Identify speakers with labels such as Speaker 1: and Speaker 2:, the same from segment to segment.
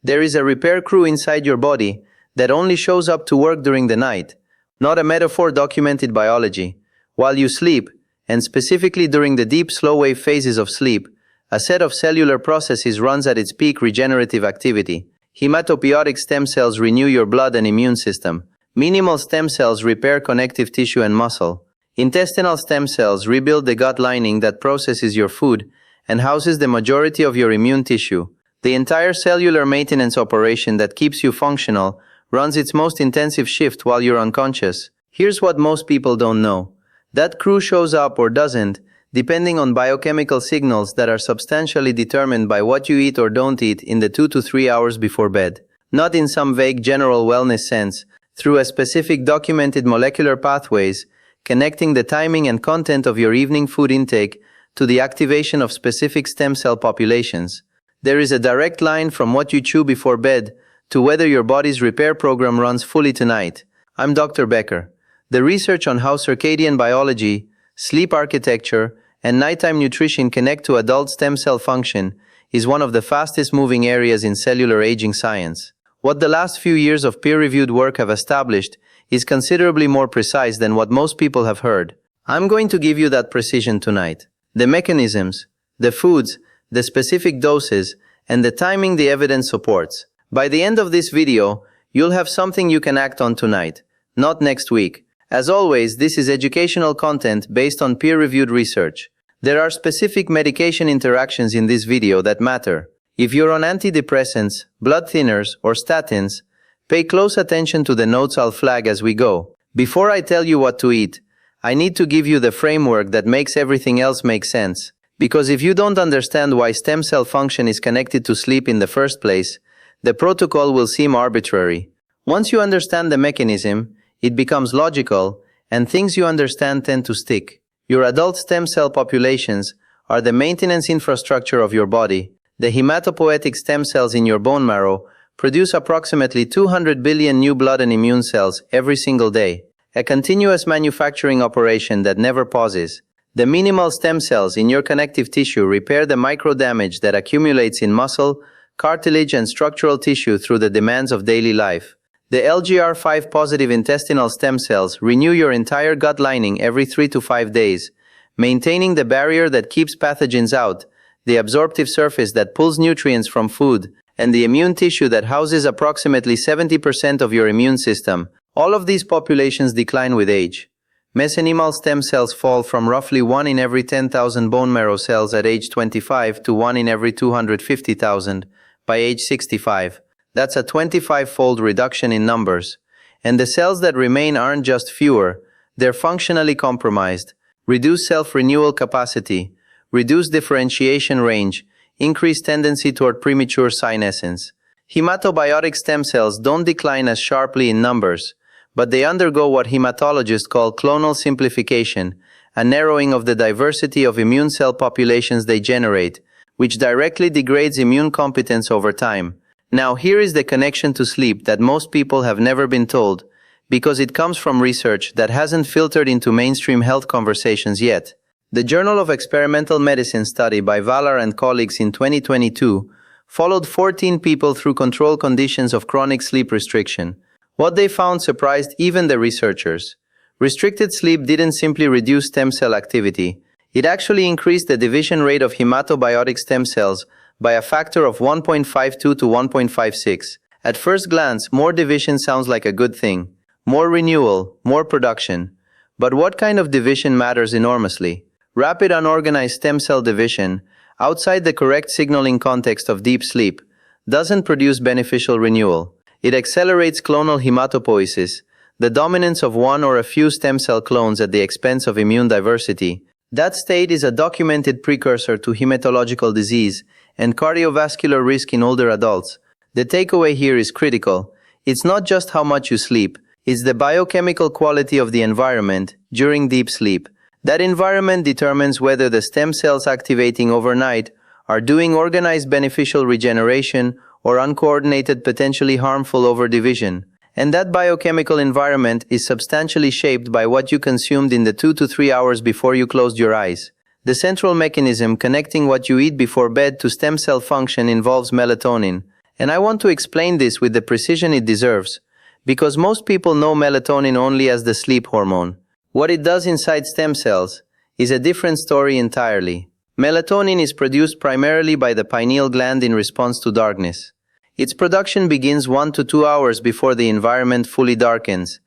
Speaker 1: There is a repair crew inside your body that only shows up to work during the night, not a metaphor, documented biology. While you sleep, and specifically during the deep slow-wave phases of sleep, a set of cellular processes runs at its peak regenerative activity. Hematopoietic stem cells renew your blood and immune system. Minimal stem cells repair connective tissue and muscle. Intestinal stem cells rebuild the gut lining that processes your food and houses the majority of your immune tissue. The entire cellular maintenance operation that keeps you functional runs its most intensive shift while you're unconscious. Here's what most people don't know. That crew shows up or doesn't, depending on biochemical signals that are substantially determined by what you eat or don't eat in the 2 to 3 hours before bed. Not in some vague general wellness sense, through a specific documented molecular pathways, connecting the timing and content of your evening food intake to the activation of specific stem cell populations. There is a direct line from what you chew before bed to whether your body's repair program runs fully tonight. I'm Dr. Becker. The research on how circadian biology, sleep architecture, and nighttime nutrition connect to adult stem cell function is one of the fastest moving areas in cellular aging science. What the last few years of peer-reviewed work have established is considerably more precise than what most people have heard. I'm going to give you that precision tonight. The mechanisms, the foods, the specific doses, and the timing the evidence supports. By the end of this video, you'll have something you can act on tonight, not next week. As always, this is educational content based on peer-reviewed research. There are specific medication interactions in this video that matter. If you're on antidepressants, blood thinners, or statins, pay close attention to the notes I'll flag as we go. Before I tell you what to eat, I need to give you the framework that makes everything else make sense. Because if you don't understand why stem cell function is connected to sleep in the first place, the protocol will seem arbitrary. Once you understand the mechanism, it becomes logical, and things you understand tend to stick. Your adult stem cell populations are the maintenance infrastructure of your body. The hematopoietic stem cells in your bone marrow produce approximately 200 billion new blood and immune cells every single day, a continuous manufacturing operation that never pauses. The minimal stem cells in your connective tissue repair the micro damage that accumulates in muscle, cartilage, and structural tissue through the demands of daily life. The LGR5 positive intestinal stem cells renew your entire gut lining every 3 to 5 days, maintaining the barrier that keeps pathogens out, the absorptive surface that pulls nutrients from food, and the immune tissue that houses approximately 70% of your immune system. All of these populations decline with age. Mesenchymal stem cells fall from roughly 1 in every 10,000 bone marrow cells at age 25 to 1 in every 250,000 by age 65. That's a 25-fold reduction in numbers. And the cells that remain aren't just fewer, they're functionally compromised. Reduced self-renewal capacity, reduced differentiation range, increased tendency toward premature senescence. Hematobiotic stem cells don't decline as sharply in numbers, but they undergo what hematologists call clonal simplification, a narrowing of the diversity of immune cell populations they generate, which directly degrades immune competence over time. Now here is the connection to sleep that most people have never been told, because it comes from research that hasn't filtered into mainstream health conversations yet. The Journal of Experimental Medicine study by Valar and colleagues in 2022 followed 14 people through control conditions of chronic sleep restriction. What they found surprised even the researchers. Restricted sleep didn't simply reduce stem cell activity, it actually increased the division rate of hematobiotic stem cells by a factor of 1.52 to 1.56. At first glance, more division sounds like a good thing. More renewal, more production. But what kind of division matters enormously? Rapid unorganized stem cell division, outside the correct signaling context of deep sleep, doesn't produce beneficial renewal. It accelerates clonal hematopoiesis, the dominance of one or a few stem cell clones at the expense of immune diversity. That state is a documented precursor to hematological disease and cardiovascular risk in older adults. The takeaway here is critical. It's not just how much you sleep, it's the biochemical quality of the environment during deep sleep. That environment determines whether the stem cells activating overnight are doing organized beneficial regeneration or uncoordinated potentially harmful overdivision. And that biochemical environment is substantially shaped by what you consumed in the 2 to 3 hours before you closed your eyes. The central mechanism connecting what you eat before bed to stem cell function involves melatonin, And I want to explain this with the precision it deserves, because most people know melatonin only as the sleep hormone. What it does inside stem cells is a different story entirely. Melatonin is produced primarily by the pineal gland in response to darkness. Its production begins 1 to 2 hours before the environment fully darkens,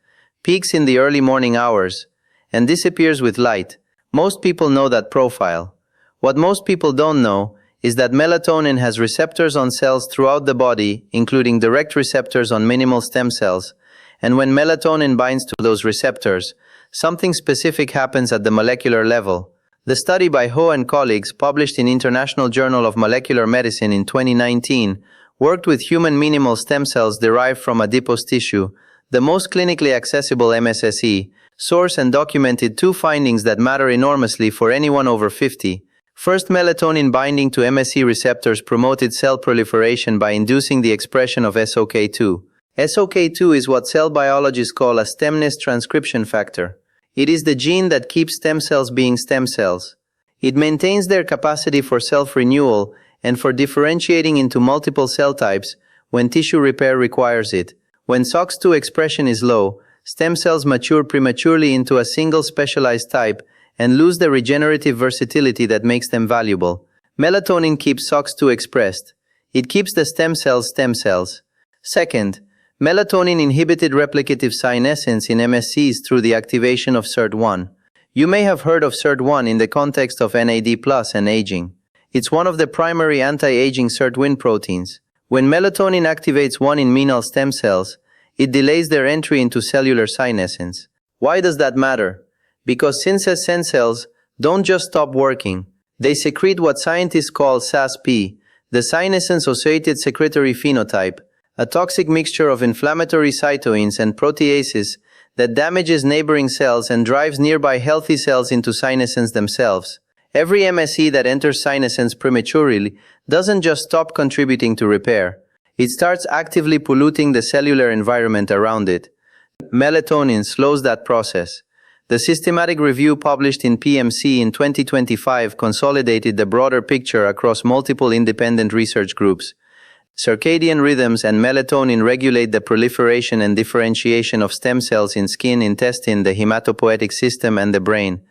Speaker 1: peaks in the early morning hours, and disappears with light. Most people know that profile. What most people don't know is that melatonin has receptors on cells throughout the body, including direct receptors on minimal stem cells, and when melatonin binds to those receptors, something specific happens at the molecular level. The study by Ho and colleagues, published in International Journal of Molecular Medicine in 2019, worked with human minimal stem cells derived from adipose tissue, the most clinically accessible MSSE, source, and documented 2 findings that matter enormously for anyone over 50. First, melatonin binding to MSE receptors promoted cell proliferation by inducing the expression of SOK2. SOK2 is what cell biologists call a stemness transcription factor. It is the gene that keeps stem cells being stem cells. It maintains their capacity for self-renewal and for differentiating into multiple cell types when tissue repair requires it. When SOX2 expression is low, stem cells mature prematurely into a single specialized type and lose the regenerative versatility that makes them valuable. Melatonin keeps SOX2 expressed. It keeps the stem cells stem cells. Second, melatonin inhibited replicative senescence in MSCs through the activation of SIRT1. You may have heard of SIRT1 in the context of NAD+ and aging. It's one of the primary anti-aging SIRT1 proteins. When melatonin activates 1 in menal stem cells, it delays their entry into cellular senescence. Why does that matter? Because stem cells don't just stop working. They secrete what scientists call SASP, the senescence-associated secretory phenotype, a toxic mixture of inflammatory cytokines and proteases that damages neighboring cells and drives nearby healthy cells into senescence themselves. Every MSE that enters senescence prematurely doesn't just stop contributing to repair. It starts actively polluting the cellular environment around it. Melatonin slows that process. The systematic review published in PMC in 2025 consolidated the broader picture across multiple independent research groups. Circadian rhythms and melatonin regulate the proliferation and differentiation of stem cells in skin, intestine, the hematopoietic system, and the brain.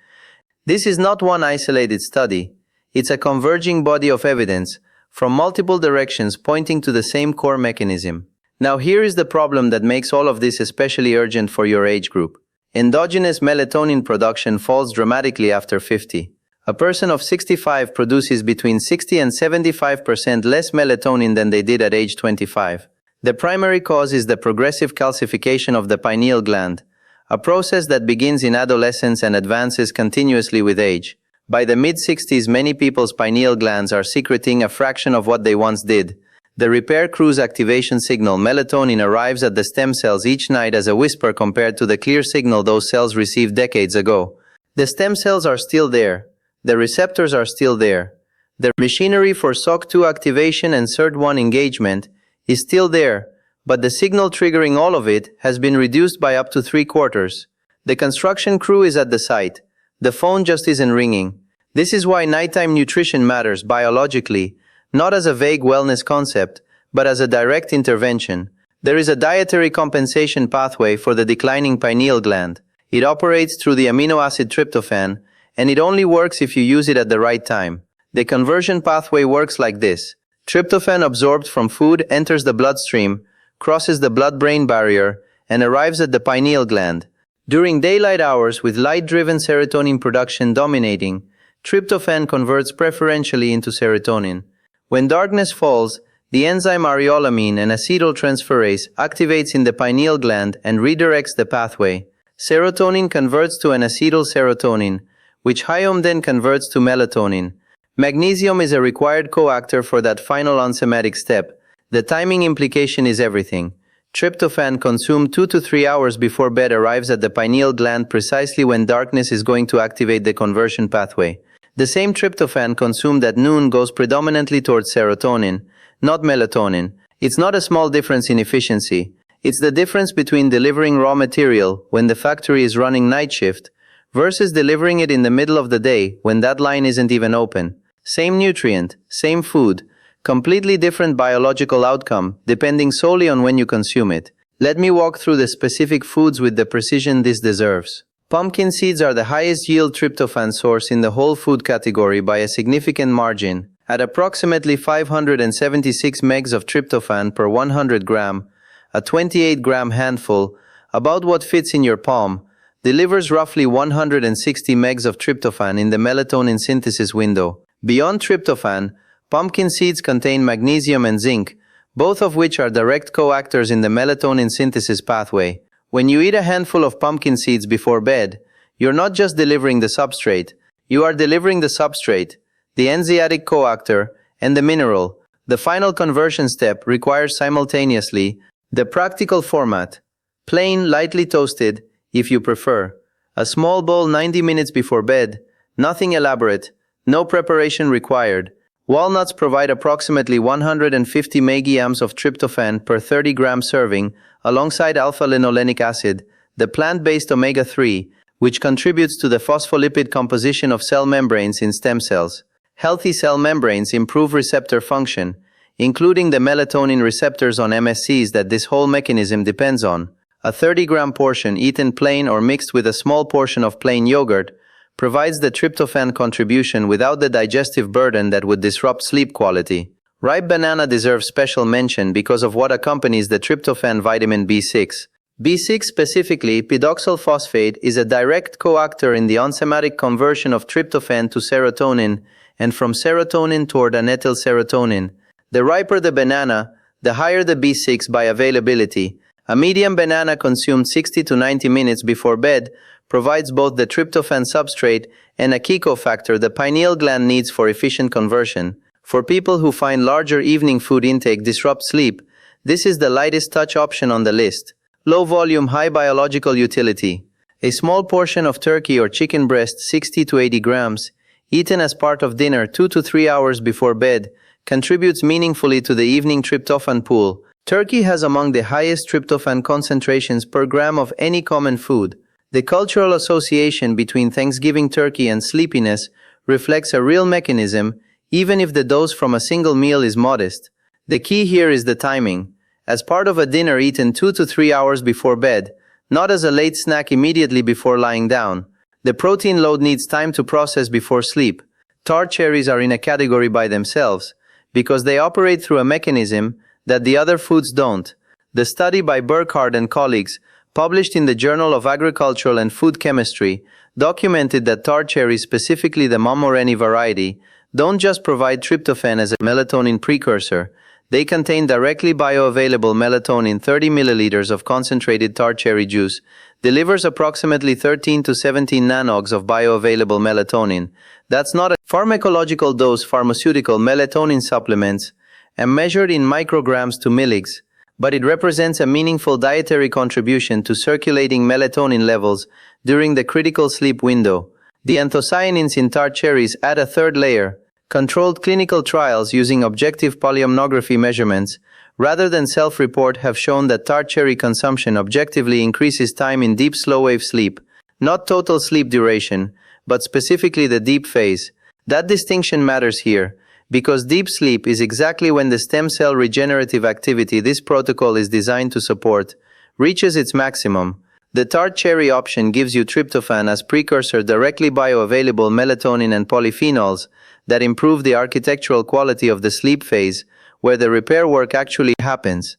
Speaker 1: This is not one isolated study. It's a converging body of evidence from multiple directions pointing to the same core mechanism. Now here is the problem that makes all of this especially urgent for your age group. Endogenous melatonin production falls dramatically after 50. A person of 65 produces between 60 and 75% less melatonin than they did at age 25. The primary cause is the progressive calcification of the pineal gland, a process that begins in adolescence and advances continuously with age. By the mid-60s, many people's pineal glands are secreting a fraction of what they once did. The repair crew's activation signal, melatonin, arrives at the stem cells each night as a whisper compared to the clear signal those cells received decades ago. The stem cells are still there. The receptors are still there. The machinery for SOC2 activation and SIRT1 engagement is still there, but the signal triggering all of it has been reduced by up to 3/4. The construction crew is at the site. The phone just isn't ringing. This is why nighttime nutrition matters biologically, not as a vague wellness concept, but as a direct intervention. There is a dietary compensation pathway for the declining pineal gland. It operates through the amino acid tryptophan, and it only works if you use it at the right time. The conversion pathway works like this. Tryptophan absorbed from food enters the bloodstream, crosses the blood-brain barrier, and arrives at the pineal gland. During daylight hours, with light-driven serotonin production dominating, tryptophan converts preferentially into serotonin. When darkness falls, the enzyme areolamine and acetyltransferase activates in the pineal gland and redirects the pathway. Serotonin converts to an acetylserotonin, which hyome then converts to melatonin. Magnesium is a required coactor for that final enzymatic step. The timing implication is everything. Tryptophan consumed 2 to 3 hours before bed arrives at the pineal gland precisely when darkness is going to activate the conversion pathway. The same tryptophan consumed at noon goes predominantly towards serotonin, not melatonin. It's not a small difference in efficiency. It's the difference between delivering raw material when the factory is running night shift versus delivering it in the middle of the day when that line isn't even open. Same nutrient, same food, Completely different biological outcome, depending solely on when you consume it. Let me walk through the specific foods with the precision this deserves. Pumpkin seeds are the highest yield tryptophan source in the whole food category by a significant margin, at approximately 576 megs of tryptophan per 100 gram, a 28-gram handful, about what fits in your palm, delivers roughly 160 megs of tryptophan in the melatonin synthesis window. Beyond tryptophan, pumpkin seeds contain magnesium and zinc, both of which are direct co-actors in the melatonin synthesis pathway. When you eat a handful of pumpkin seeds before bed, you're not just delivering the substrate, you are delivering the substrate, the enzymatic coactor, and the mineral. The final conversion step requires simultaneously the practical format: plain, lightly toasted, if you prefer. A small bowl 90 minutes before bed, nothing elaborate, no preparation required. Walnuts provide approximately 150 milligrams of tryptophan per 30 gram serving, alongside alpha-linolenic acid, the plant-based omega-3, which contributes to the phospholipid composition of cell membranes in stem cells. Healthy cell membranes improve receptor function, including the melatonin receptors on MSCs that this whole mechanism depends on. A 30-gram portion eaten plain or mixed with a small portion of plain yogurt provides the tryptophan contribution without the digestive burden that would disrupt sleep quality. Ripe banana deserves special mention because of what accompanies the tryptophan vitamin B6. B6, specifically pidoxal phosphate, is a direct coactor in the enzymatic conversion of tryptophan to serotonin and from serotonin toward anethylserotonin. The riper the banana, the higher the B6 bioavailability. A medium banana consumed 60 to 90 minutes before bed provides both the tryptophan substrate and a key cofactor the pineal gland needs for efficient conversion. For people who find larger evening food intake disrupt sleep, this is the lightest touch option on the list. Low volume, high biological utility. A small portion of turkey or chicken breast, 60 to 80 grams, eaten as part of dinner 2 to 3 hours before bed, contributes meaningfully to the evening tryptophan pool. Turkey has among the highest tryptophan concentrations per gram of any common food. The cultural association between Thanksgiving turkey and sleepiness reflects a real mechanism, even if the dose from a single meal is modest. The key here is the timing. As part of a dinner eaten 2 to 3 hours before bed, not as a late snack immediately before lying down. The protein load needs time to process before sleep. Tart cherries are in a category by themselves, because they operate through a mechanism that the other foods don't. The study by Burkhardt and colleagues, published in the Journal of Agricultural and Food Chemistry, documented that tart cherries, specifically the Mamoreni variety, don't just provide tryptophan as a melatonin precursor, they contain directly bioavailable melatonin. 30 milliliters of concentrated tart cherry juice delivers approximately 13 to 17 nanogs of bioavailable melatonin. That's not a pharmacological dose. Pharmaceutical melatonin supplements are measured in micrograms to milligs, but it represents a meaningful dietary contribution to circulating melatonin levels during the critical sleep window. The anthocyanins in tart cherries add a third layer. Controlled clinical trials using objective polymorphism measurements, rather than self-report, have shown that tart cherry consumption objectively increases time in deep slow-wave sleep, not total sleep duration, but specifically the deep phase. That distinction matters here, because deep sleep is exactly when the stem cell regenerative activity this protocol is designed to support reaches its maximum. The tart cherry option gives you tryptophan as precursor, directly bioavailable melatonin and polyphenols that improve the architectural quality of the sleep phase, where the repair work actually happens.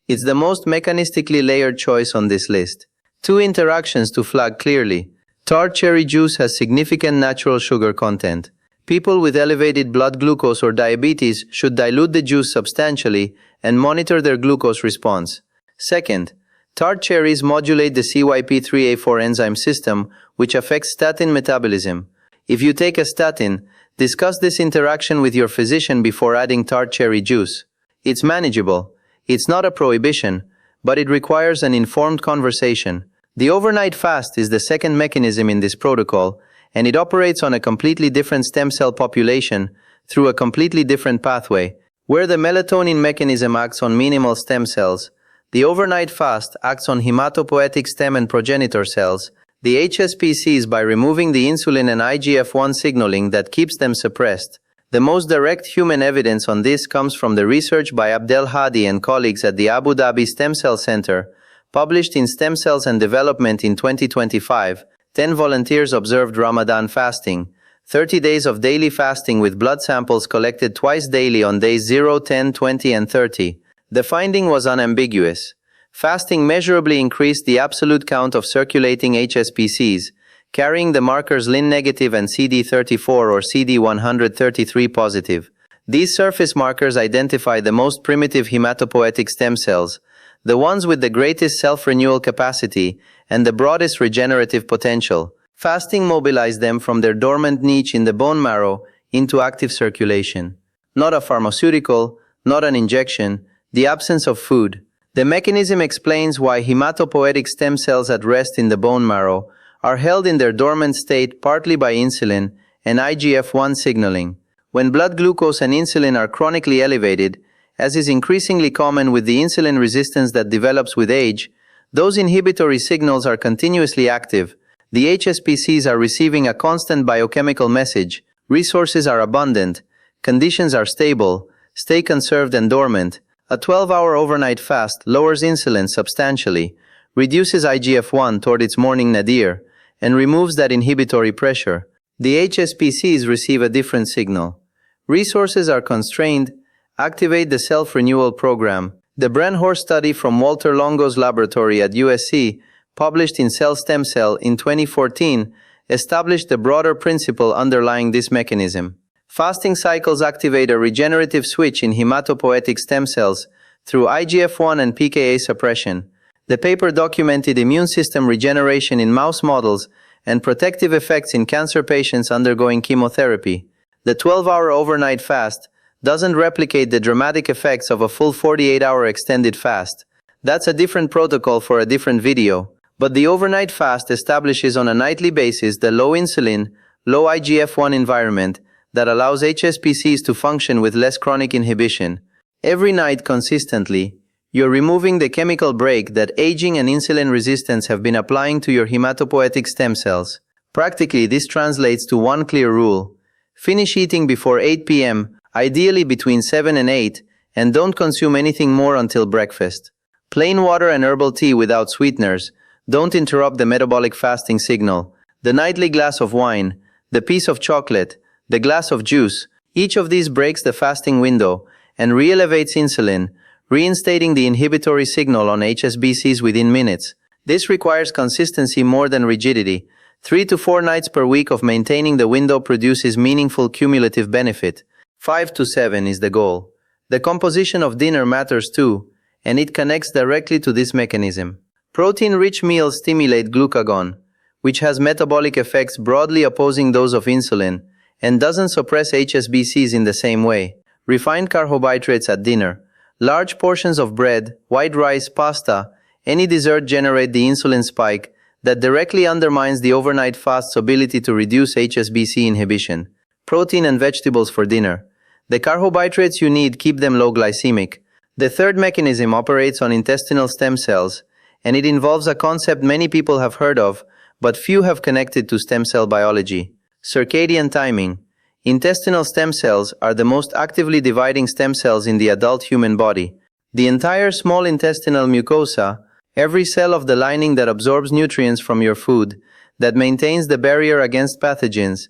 Speaker 1: It's the most mechanistically layered choice on this list. 2 interactions to flag clearly. Tart cherry juice has significant natural sugar content. People with elevated blood glucose or diabetes should dilute the juice substantially and monitor their glucose response. Second, tart cherries modulate the CYP3A4 enzyme system, which affects statin metabolism. If you take a statin, discuss this interaction with your physician before adding tart cherry juice. It's manageable. It's not a prohibition, but it requires an informed conversation. The overnight fast is the second mechanism in this protocol, and it operates on a completely different stem cell population through a completely different pathway. Where the melatonin mechanism acts on minimal stem cells, the overnight fast acts on hematopoietic stem and progenitor cells, the HSPCs, by removing the insulin and IGF-1 signaling that keeps them suppressed. The most direct human evidence on this comes from the research by Abdel Hadi and colleagues at the Abu Dhabi Stem Cell Center, published in Stem Cells and Development in 2025. 10 volunteers observed Ramadan fasting, 30 days of daily fasting with blood samples collected twice daily on days 0, 10, 20, and 30. The finding was unambiguous. Fasting measurably increased the absolute count of circulating HSPCs, carrying the markers Lin negative and CD34 or CD133 positive. These surface markers identify the most primitive hematopoietic stem cells, the ones with the greatest self-renewal capacity and the broadest regenerative potential. Fasting mobilized them from their dormant niche in the bone marrow into active circulation. Not a pharmaceutical, not an injection, the absence of food. The mechanism explains why hematopoietic stem cells at rest in the bone marrow are held in their dormant state partly by insulin and IGF-1 signaling. When blood glucose and insulin are chronically elevated, as is increasingly common with the insulin resistance that develops with age, those inhibitory signals are continuously active. The HSPCs are receiving a constant biochemical message: resources are abundant, conditions are stable, stay conserved and dormant. A 12-hour overnight fast lowers insulin substantially, reduces IGF-1 toward its morning nadir, and removes that inhibitory pressure. The HSPCs receive a different signal. Resources are constrained, activate the self-renewal program. The Brenhorst study from Walter Longo's laboratory at USC, published in Cell Stem Cell in 2014, established the broader principle underlying this mechanism. Fasting cycles activate a regenerative switch in hematopoietic stem cells through IGF-1 and pKa suppression. The paper documented immune system regeneration in mouse models and protective effects in cancer patients undergoing chemotherapy. The 12-hour overnight fast doesn't replicate the dramatic effects of a full 48-hour extended fast. That's a different protocol for a different video. But the overnight fast establishes on a nightly basis the low insulin, low IGF-1 environment that allows HSPCs to function with less chronic inhibition. Every night consistently, you're removing the chemical brake that aging and insulin resistance have been applying to your hematopoietic stem cells. Practically, this translates to one clear rule: finish eating before 8 p.m., ideally between 7 and 8, and don't consume anything more until breakfast. Plain water and herbal tea without sweeteners don't interrupt the metabolic fasting signal. The nightly glass of wine, the piece of chocolate, the glass of juice, each of these breaks the fasting window and re-elevates insulin, reinstating the inhibitory signal on HSPCs within minutes. This requires consistency more than rigidity. 3 to 4 nights per week of maintaining the window produces meaningful cumulative benefit. 5 to 7 is the goal. The composition of dinner matters too, and it connects directly to this mechanism. Protein-rich meals stimulate glucagon, which has metabolic effects broadly opposing those of insulin, and doesn't suppress HSPCs in the same way. Refined carbohydrates at dinner, large portions of bread, white rice, pasta, any dessert generate the insulin spike that directly undermines the overnight fast's ability to reduce HSPC inhibition. Protein and vegetables for dinner. The carbohydrates you need keep them low glycemic. The third mechanism operates on intestinal stem cells, and it involves a concept many people have heard of, but few have connected to stem cell biology: circadian timing. Intestinal stem cells are the most actively dividing stem cells in the adult human body. The entire small intestinal mucosa, every cell of the lining that absorbs nutrients from your food, that maintains the barrier against pathogens,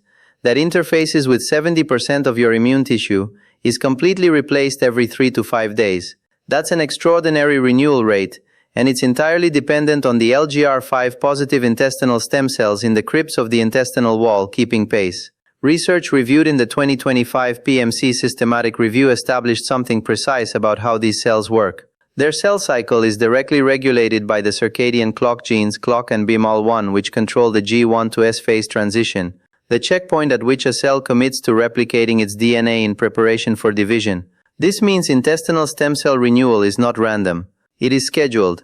Speaker 1: that interfaces with 70% of your immune tissue, is completely replaced every 3 to 5 days. That's an extraordinary renewal rate, and it's entirely dependent on the LGR5 positive intestinal stem cells in the crypts of the intestinal wall keeping pace. Research reviewed in the 2025 PMC Systematic Review established something precise about how these cells work. Their cell cycle is directly regulated by the circadian clock genes CLOCK and BMAL1, which control the G1 to S phase transition, the checkpoint at which a cell commits to replicating its DNA in preparation for division. This means intestinal stem cell renewal is not random. It is scheduled.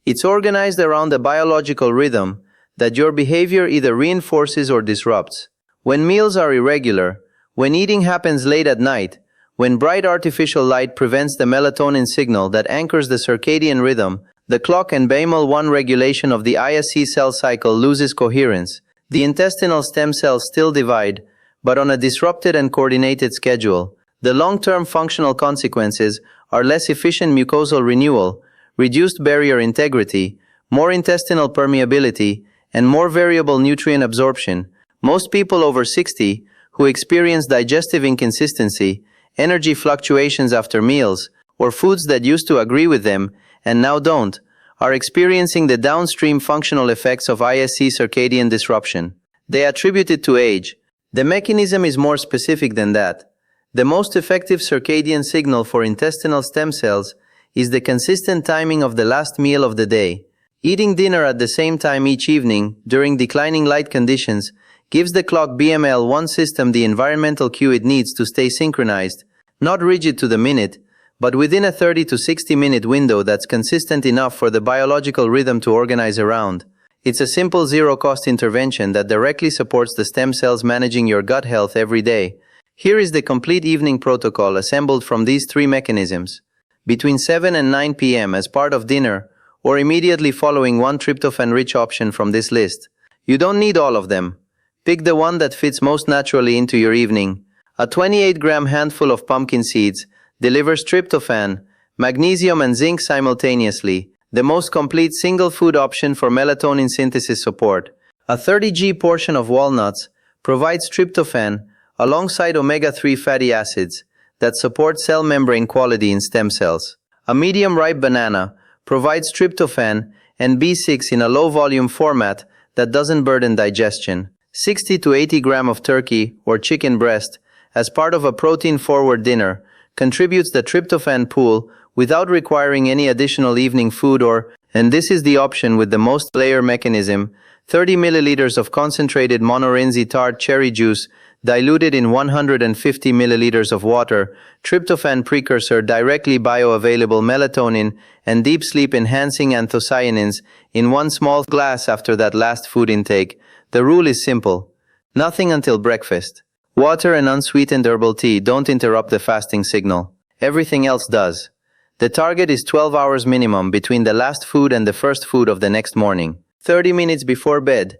Speaker 1: It's organized around a biological rhythm that your behavior either reinforces or disrupts. When meals are irregular, when eating happens late at night, when bright artificial light prevents the melatonin signal that anchors the circadian rhythm, the clock and BMAL1 regulation of the ISC cell cycle loses coherence. The intestinal stem cells still divide, but on a disrupted and coordinated schedule. The long-term functional consequences are less efficient mucosal renewal, reduced barrier integrity, more intestinal permeability, and more variable nutrient absorption. Most people over 60 who experience digestive inconsistency, energy fluctuations after meals, or foods that used to agree with them and now don't, are experiencing the downstream functional effects of ISC circadian disruption. They attribute it to age. The mechanism is more specific than that. The most effective circadian signal for intestinal stem cells is the consistent timing of the last meal of the day. Eating dinner at the same time each evening during declining light conditions gives the clock BML1 system the environmental cue it needs to stay synchronized, not rigid to the minute, but within a 30 to 60 minute window that's consistent enough for the biological rhythm to organize around. It's a simple zero-cost intervention that directly supports the stem cells managing your gut health every day. Here is the complete evening protocol assembled from these three mechanisms. Between 7 and 9 p.m. as part of dinner, or immediately following one tryptophan-rich option from this list. You don't need all of them. Pick the one that fits most naturally into your evening. A 28-gram handful of pumpkin seeds delivers tryptophan, magnesium and zinc simultaneously, the most complete single food option for melatonin synthesis support. A 30g portion of walnuts provides tryptophan alongside omega-3 fatty acids that support cell membrane quality in stem cells. A medium-ripe banana provides tryptophan and B6 in a low-volume format that doesn't burden digestion. 60 to 80 gram of turkey or chicken breast as part of a protein-forward dinner contributes the tryptophan pool without requiring any additional evening food and this is the option with the most layer mechanism, 30 milliliters of concentrated monorenzi tart cherry juice diluted in 150 milliliters of water, tryptophan precursor directly bioavailable melatonin, and deep sleep enhancing anthocyanins in one small glass after that last food intake. The rule is simple. Nothing until breakfast. Water and unsweetened herbal tea don't interrupt the fasting signal. Everything else does. The target is 12 hours minimum between the last food and the first food of the next morning. 30 minutes before bed.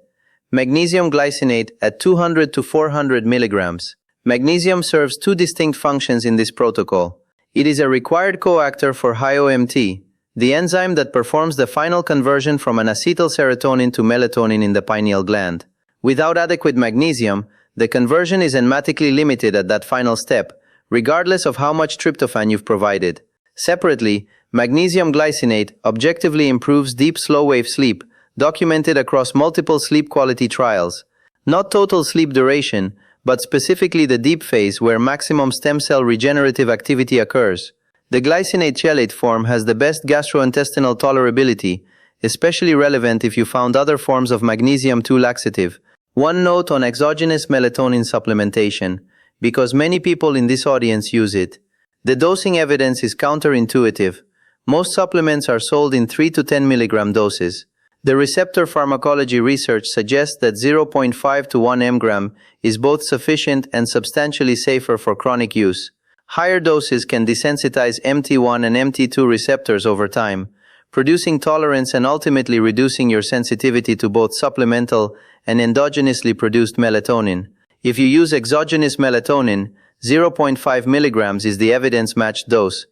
Speaker 1: Magnesium glycinate at 200 to 400 milligrams. Magnesium serves two distinct functions in this protocol. It is a required coactor for high-OMT, the enzyme that performs the final conversion from an acetylserotonin to melatonin in the pineal gland. Without adequate magnesium, the conversion is enzymatically limited at that final step, regardless of how much tryptophan you've provided. Separately, magnesium glycinate objectively improves deep slow-wave sleep, documented across multiple sleep quality trials. Not total sleep duration, but specifically the deep phase where maximum stem cell regenerative activity occurs. The glycinate chelate form has the best gastrointestinal tolerability, especially relevant if you found other forms of magnesium-2 laxative. One note on exogenous melatonin supplementation, because many people in this audience use it. The dosing evidence is counterintuitive. Most supplements are sold in 3 to 10 milligram doses. The receptor pharmacology research suggests that 0.5 to 1 mg is both sufficient and substantially safer for chronic use. Higher doses can desensitize MT1 and MT2 receptors over time, producing tolerance and ultimately reducing your sensitivity to both supplemental and endogenously produced melatonin. If you use exogenous melatonin, 0.5 milligrams is the evidence-matched dose.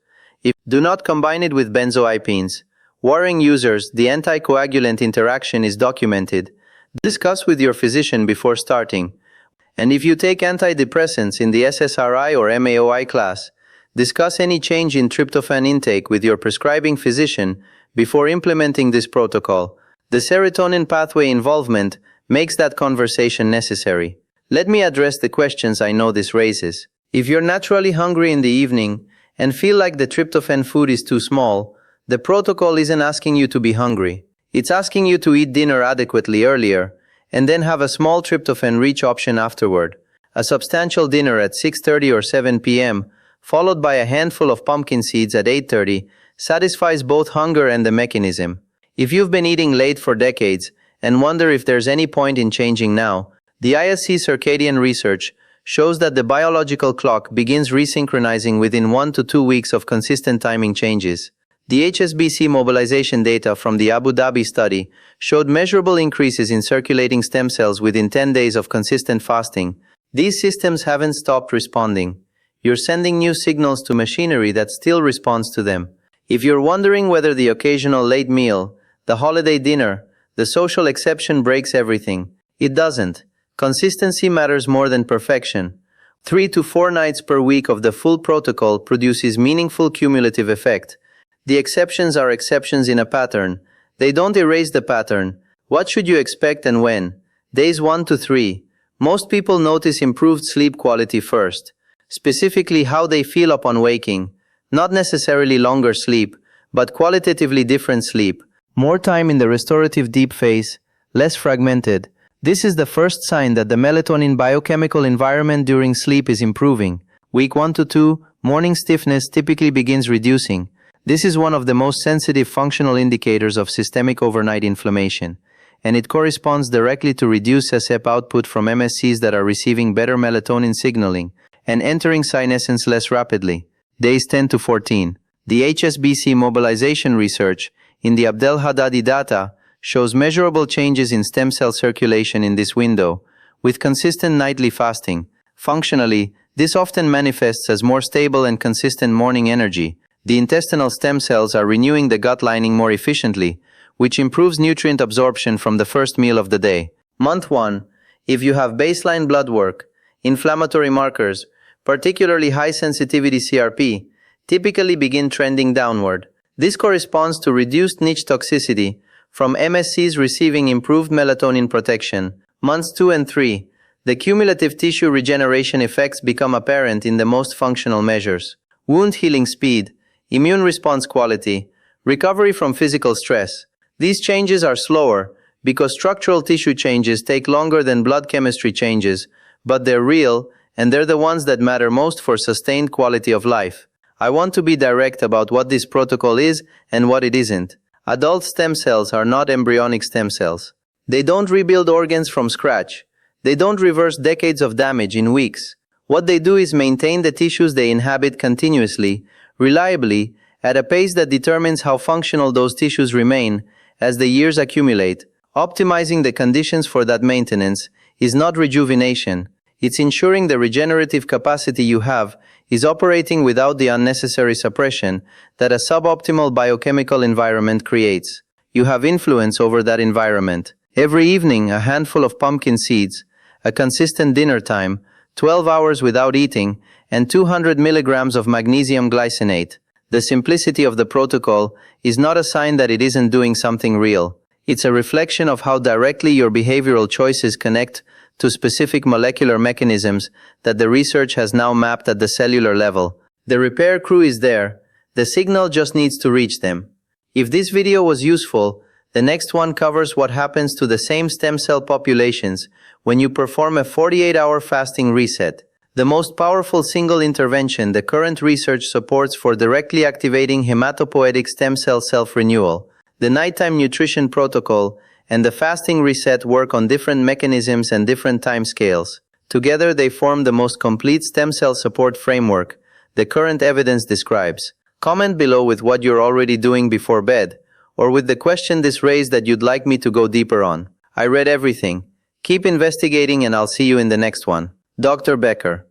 Speaker 1: Do not combine it with benzoypines. Warning users, the anticoagulant interaction is documented. Discuss with your physician before starting. And if you take antidepressants in the SSRI or MAOI class, discuss any change in tryptophan intake with your prescribing physician before implementing this protocol. The serotonin pathway involvement makes that conversation necessary. Let me address the questions I know this raises. If you're naturally hungry in the evening and feel like the tryptophan food is too small, the protocol isn't asking you to be hungry. It's asking you to eat dinner adequately earlier and then have a small tryptophan-rich option afterward. A substantial dinner at 6:30 or 7 p.m., followed by a handful of pumpkin seeds at 8:30, satisfies both hunger and the mechanism. If you've been eating late for decades and wonder if there's any point in changing now, the ISC circadian research shows that the biological clock begins resynchronizing within 1 to 2 weeks of consistent timing changes. The HSBC mobilization data from the Abu Dhabi study showed measurable increases in circulating stem cells within 10 days of consistent fasting, These systems haven't stopped responding. You're sending new signals to machinery that still responds to them. If you're wondering whether the occasional late meal, the holiday dinner, the social exception breaks everything, it doesn't. Consistency matters more than perfection. 3 to 4 nights per week of the full protocol produces meaningful cumulative effect. The exceptions are exceptions in a pattern. They don't erase the pattern. What should you expect and when? Days 1 to 3. Most people notice improved sleep quality first. Specifically how they feel upon waking. Not necessarily longer sleep, but qualitatively different sleep. More time in the restorative deep phase, less fragmented. This is the first sign that the melatonin biochemical environment during sleep is improving. Week 1 to 2, morning stiffness typically begins reducing. This is one of the most sensitive functional indicators of systemic overnight inflammation, and it corresponds directly to reduced SEP output from MSCs that are receiving better melatonin signaling and entering senescence less rapidly. Days 10 to 14. The HSBC mobilization research in the Abdelhaddadi data shows measurable changes in stem cell circulation in this window, with consistent nightly fasting. Functionally, this often manifests as more stable and consistent morning energy. The intestinal stem cells are renewing the gut lining more efficiently, which improves nutrient absorption from the first meal of the day. Month 1. If you have baseline blood work, inflammatory markers, particularly high sensitivity CRP, typically begin trending downward. This corresponds to reduced niche toxicity from MSCs receiving improved melatonin protection. Months 2 and 3. The cumulative tissue regeneration effects become apparent in the most functional measures. Wound healing speed, immune response quality, recovery from physical stress. These changes are slower because structural tissue changes take longer than blood chemistry changes, but they're real and they're the ones that matter most for sustained quality of life. I want to be direct about what this protocol is and what it isn't. Adult stem cells are not embryonic stem cells. They don't rebuild organs from scratch. They don't reverse decades of damage in weeks. What they do is maintain the tissues they inhabit continuously, reliably, at a pace that determines how functional those tissues remain as the years accumulate. Optimizing the conditions for that maintenance is not rejuvenation. It's ensuring the regenerative capacity you have is operating without the unnecessary suppression that a suboptimal biochemical environment creates. You have influence over that environment. Every evening, a handful of pumpkin seeds, a consistent dinner time, 12 hours without eating, and 200 milligrams of magnesium glycinate. The simplicity of the protocol is not a sign that it isn't doing something real. It's a reflection of how directly your behavioral choices connect to specific molecular mechanisms that the research has now mapped at the cellular level. The repair crew is there. The signal just needs to reach them. If this video was useful, the next one covers what happens to the same stem cell populations when you perform a 48-hour fasting reset. The most powerful single intervention the current research supports for directly activating hematopoietic stem cell self-renewal. The nighttime nutrition protocol and the fasting reset work on different mechanisms and different timescales. Together they form the most complete stem cell support framework the current evidence describes. Comment below with what you're already doing before bed, or with the question this raised that you'd like me to go deeper on. I read everything. Keep investigating and I'll see you in the next one. Dr. Becker.